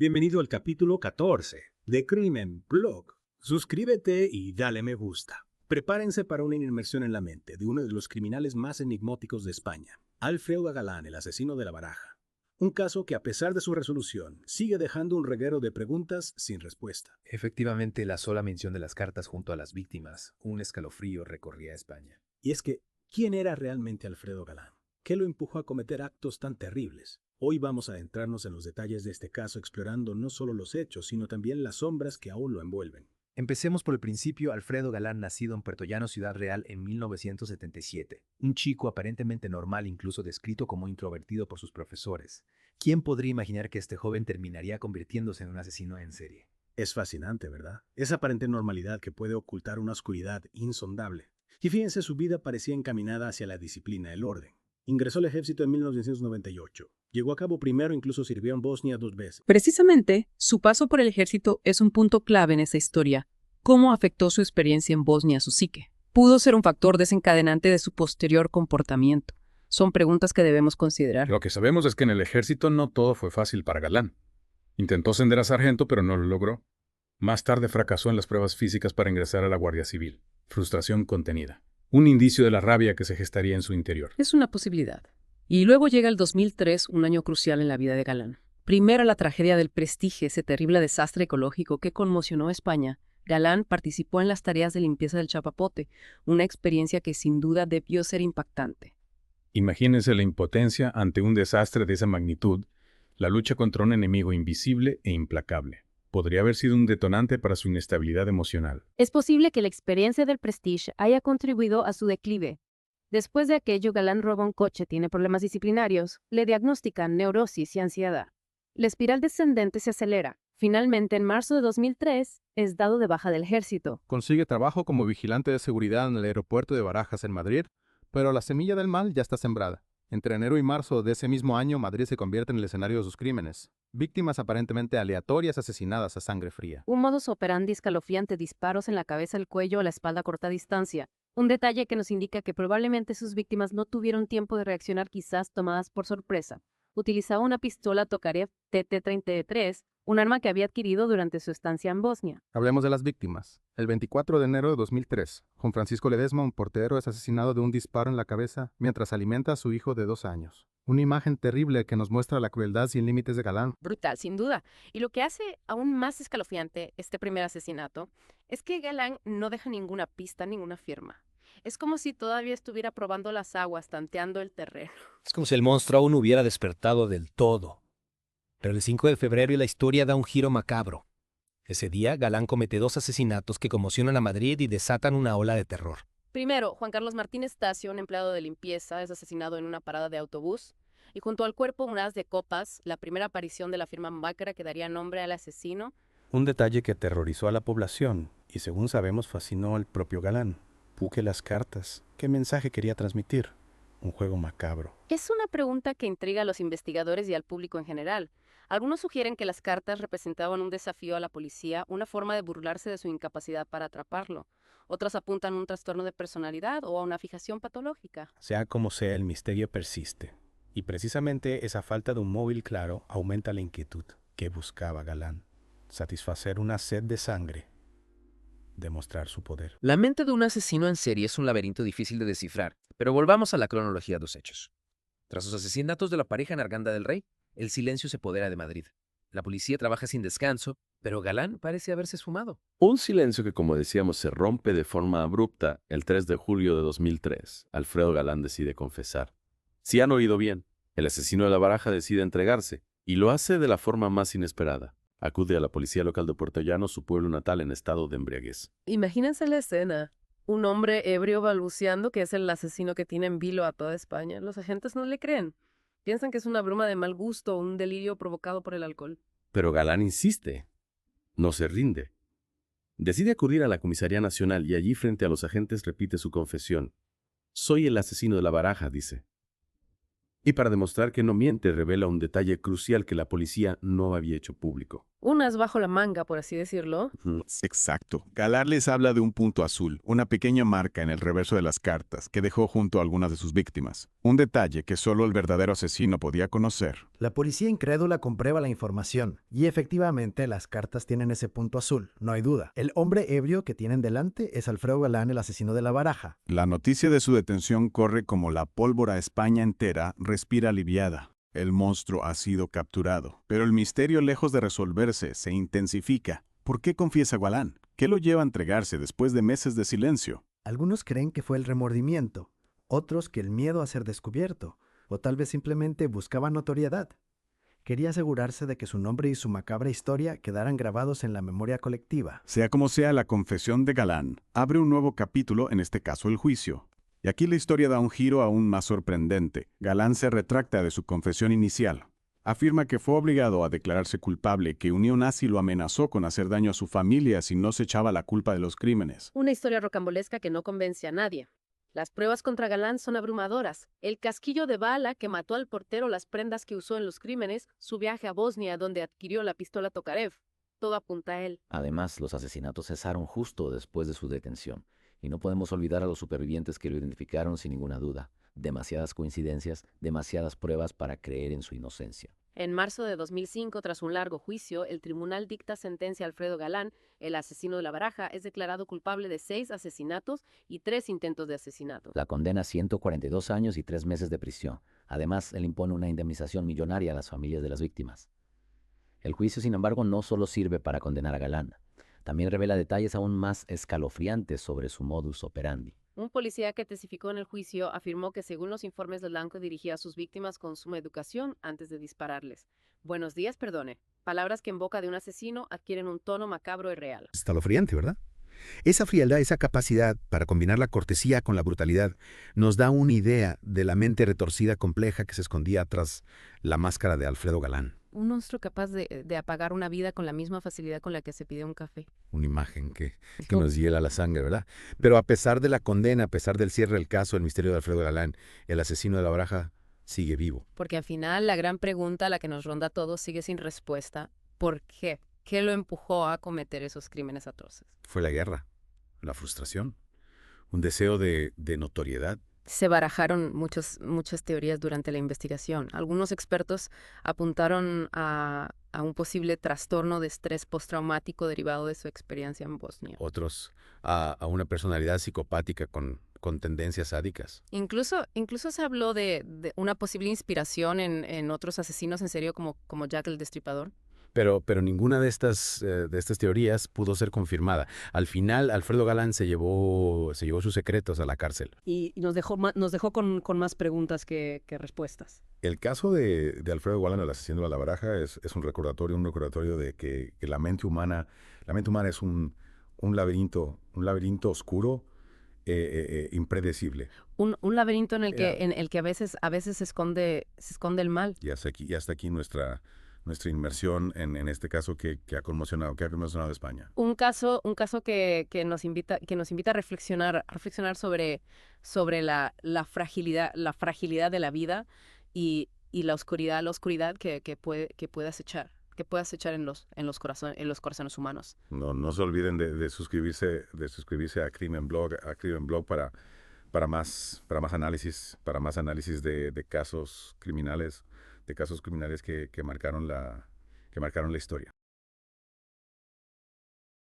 Bienvenido al capítulo 14 de Crimen Blog. Suscríbete y dale me gusta. Prepárense para una inmersión en la mente de uno de los criminales más enigmáticos de España, Alfredo Galán, el asesino de la Baraja. Un caso que, a pesar de su resolución, sigue dejando un reguero de preguntas sin respuesta. Efectivamente, la sola mención de las cartas junto a las víctimas, un escalofrío recorría España. Y es que, ¿quién era realmente Alfredo Galán? ¿Qué lo empujó a cometer actos tan terribles? Hoy vamos a adentrarnos en los detalles de este caso explorando no solo los hechos, sino también las sombras que aún lo envuelven. Empecemos por el principio. Alfredo Galán, nacido en Puerto Llano, Ciudad Real, en 1977. Un chico aparentemente normal, incluso descrito como introvertido por sus profesores. ¿Quién podría imaginar que este joven terminaría convirtiéndose en un asesino en serie? Es fascinante, ¿verdad? Esa aparente normalidad que puede ocultar una oscuridad insondable. Y fíjense, su vida parecía encaminada hacia la disciplina, el orden. Ingresó al ejército en 1998. Llegó a cabo primero, incluso sirvió en Bosnia 2 veces. Precisamente, su paso por el ejército es un punto clave en esa historia. ¿Cómo afectó su experiencia en Bosnia a su psique? ¿Pudo ser un factor desencadenante de su posterior comportamiento? Son preguntas que debemos considerar. Lo que sabemos es que en el ejército no todo fue fácil para Galán. Intentó ascender a sargento, pero no lo logró. Más tarde fracasó en las pruebas físicas para ingresar a la Guardia Civil. Frustración contenida. Un indicio de la rabia que se gestaría en su interior. Es una posibilidad. Y luego llega el 2003, un año crucial en la vida de Galán. Primero, la tragedia del Prestige, ese terrible desastre ecológico que conmocionó a España. Galán participó en las tareas de limpieza del Chapapote, una experiencia que sin duda debió ser impactante. Imagínense la impotencia ante un desastre de esa magnitud, la lucha contra un enemigo invisible e implacable. Podría haber sido un detonante para su inestabilidad emocional. Es posible que la experiencia del Prestige haya contribuido a su declive. Después de aquello, Galán roba un coche, tiene problemas disciplinarios, le diagnostican neurosis y ansiedad. La espiral descendente se acelera. Finalmente, en marzo de 2003, es dado de baja del ejército. Consigue trabajo como vigilante de seguridad en el aeropuerto de Barajas, en Madrid, pero la semilla del mal ya está sembrada. Entre enero y marzo de ese mismo año, Madrid se convierte en el escenario de sus crímenes. Víctimas aparentemente aleatorias asesinadas a sangre fría. Un modus operandi escalofriante, disparos en la cabeza, el cuello o la espalda a corta distancia. Un detalle que nos indica que probablemente sus víctimas no tuvieron tiempo de reaccionar, quizás tomadas por sorpresa. Utilizaba una pistola Tokarev TT-33, un arma que había adquirido durante su estancia en Bosnia. Hablemos de las víctimas. El 24 de enero de 2003, Juan Francisco Ledesma, un portero, es asesinado de un disparo en la cabeza mientras alimenta a su hijo de 2 años. Una imagen terrible que nos muestra la crueldad sin límites de Galán. Brutal, sin duda. Y lo que hace aún más escalofriante este primer asesinato es que Galán no deja ninguna pista, ninguna firma. Es como si todavía estuviera probando las aguas, tanteando el terreno. Es como si el monstruo aún no hubiera despertado del todo. Pero el 5 de febrero y la historia da un giro macabro. Ese día, Galán comete 2 asesinatos que conmocionan a Madrid y desatan una ola de terror. Primero, Juan Carlos Martínez Tacio, un empleado de limpieza, es asesinado en una parada de autobús. Y junto al cuerpo, un haz de copas, la primera aparición de la firma Bácara que daría nombre al asesino. Un detalle que aterrorizó a la población y, según sabemos, fascinó al propio Galán. Busque las cartas. ¿Qué mensaje quería transmitir? Un juego macabro. Es una pregunta que intriga a los investigadores y al público en general. Algunos sugieren que las cartas representaban un desafío a la policía, una forma de burlarse de su incapacidad para atraparlo. Otros apuntan a un trastorno de personalidad o a una fijación patológica. Sea como sea, el misterio persiste. Y precisamente esa falta de un móvil claro aumenta la inquietud. ¿Qué buscaba Galán? Satisfacer una sed de sangre. Demostrar su poder. La mente de un asesino en serie es un laberinto difícil de descifrar, pero volvamos a la cronología de los hechos. Tras los asesinatos de la pareja en Arganda del Rey, el silencio se apodera de Madrid. La policía trabaja sin descanso, pero Galán parece haberse esfumado. Un silencio que, como decíamos, se rompe de forma abrupta el 3 de julio de 2003. Alfredo Galán decide confesar. Si han oído bien, el asesino de la Baraja decide entregarse, y lo hace de la forma más inesperada. Acude a la policía local de Puerto Llano, su pueblo natal, en estado de embriaguez. Imagínense la escena. Un hombre ebrio balbuceando que es el asesino que tiene en vilo a toda España. Los agentes no le creen. Piensan que es una bruma de mal gusto o un delirio provocado por el alcohol. Pero Galán insiste. No se rinde. Decide acudir a la Comisaría Nacional y allí, frente a los agentes, repite su confesión. Soy el asesino de la Baraja, dice. Y para demostrar que no miente, revela un detalle crucial que la policía no había hecho público. Unas bajo la manga, por así decirlo. Exacto. Galán les habla de un punto azul, una pequeña marca en el reverso de las cartas que dejó junto a algunas de sus víctimas. Un detalle que solo el verdadero asesino podía conocer. La policía incrédula comprueba la información y efectivamente las cartas tienen ese punto azul, no hay duda. El hombre ebrio que tienen delante es Alfredo Galán, el asesino de la baraja. La noticia de su detención corre como la pólvora. España entera respira aliviada. El monstruo ha sido capturado, pero el misterio, lejos de resolverse, se intensifica. ¿Por qué confiesa Galán? ¿Qué lo lleva a entregarse después de meses de silencio? Algunos creen que fue el remordimiento, otros que el miedo a ser descubierto, o tal vez simplemente buscaba notoriedad. Quería asegurarse de que su nombre y su macabra historia quedaran grabados en la memoria colectiva. Sea como sea, la confesión de Galán abre un nuevo capítulo, en este caso el juicio. Y aquí la historia da un giro aún más sorprendente. Galán se retracta de su confesión inicial. Afirma que fue obligado a declararse culpable, que Unión Nazi lo amenazó con hacer daño a su familia si no se echaba la culpa de los crímenes. Una historia rocambolesca que no convence a nadie. Las pruebas contra Galán son abrumadoras. El casquillo de bala que mató al portero, las prendas que usó en los crímenes, su viaje a Bosnia donde adquirió la pistola Tokarev. Todo apunta a él. Además, los asesinatos cesaron justo después de su detención. Y no podemos olvidar a los supervivientes que lo identificaron sin ninguna duda. Demasiadas coincidencias, demasiadas pruebas para creer en su inocencia. En marzo de 2005, tras un largo juicio, el tribunal dicta sentencia a Alfredo Galán, el asesino de la baraja, es declarado culpable de 6 asesinatos y 3 intentos de asesinato. La condena a 142 años y 3 meses de prisión. Además, él impone una indemnización millonaria a las familias de las víctimas. El juicio, sin embargo, no solo sirve para condenar a Galán. También revela detalles aún más escalofriantes sobre su modus operandi. Un policía que testificó en el juicio afirmó que según los informes del blanco dirigía a sus víctimas con suma educación antes de dispararles. Buenos días, perdone. Palabras que en boca de un asesino adquieren un tono macabro y real. Escalofriante, ¿verdad? Esa frialdad, esa capacidad para combinar la cortesía con la brutalidad, nos da una idea de la mente retorcida compleja que se escondía tras la máscara de Alfredo Galán. Un monstruo capaz de apagar una vida con la misma facilidad con la que se pide un café. Una imagen que nos hiela la sangre, ¿verdad? Pero a pesar de la condena, a pesar del cierre del caso, el misterio de Alfredo Galán, el asesino de la baraja sigue vivo. Porque al final la gran pregunta, la que nos ronda a todos, sigue sin respuesta. ¿Por qué? ¿Qué lo empujó a cometer esos crímenes atroces? Fue la guerra, la frustración, un deseo de notoriedad. Se barajaron muchas teorías durante la investigación. Algunos expertos apuntaron a un posible trastorno de estrés postraumático derivado de su experiencia en Bosnia. Otros a una personalidad psicopática con tendencias sádicas. Incluso se habló de una posible inspiración en otros asesinos en serio como Jack el Destripador. Pero ninguna de estas teorías pudo ser confirmada. Al final, Alfredo Galán se llevó sus secretos a la cárcel. Y nos dejó con más preguntas que respuestas. El caso de Alfredo Galán, el asesino de la baraja, es un recordatorio de que la mente humana es un laberinto oscuro, impredecible. Un laberinto en el que a veces se esconde el mal. Y hasta aquí nuestra inmersión en este caso que ha conmocionado a España. Un caso que nos invita a reflexionar sobre la fragilidad de la vida y la oscuridad que puede acechar en los corazones humanos. No se olviden de suscribirse a Crimen Blog para más análisis, de casos criminales que marcaron la historia.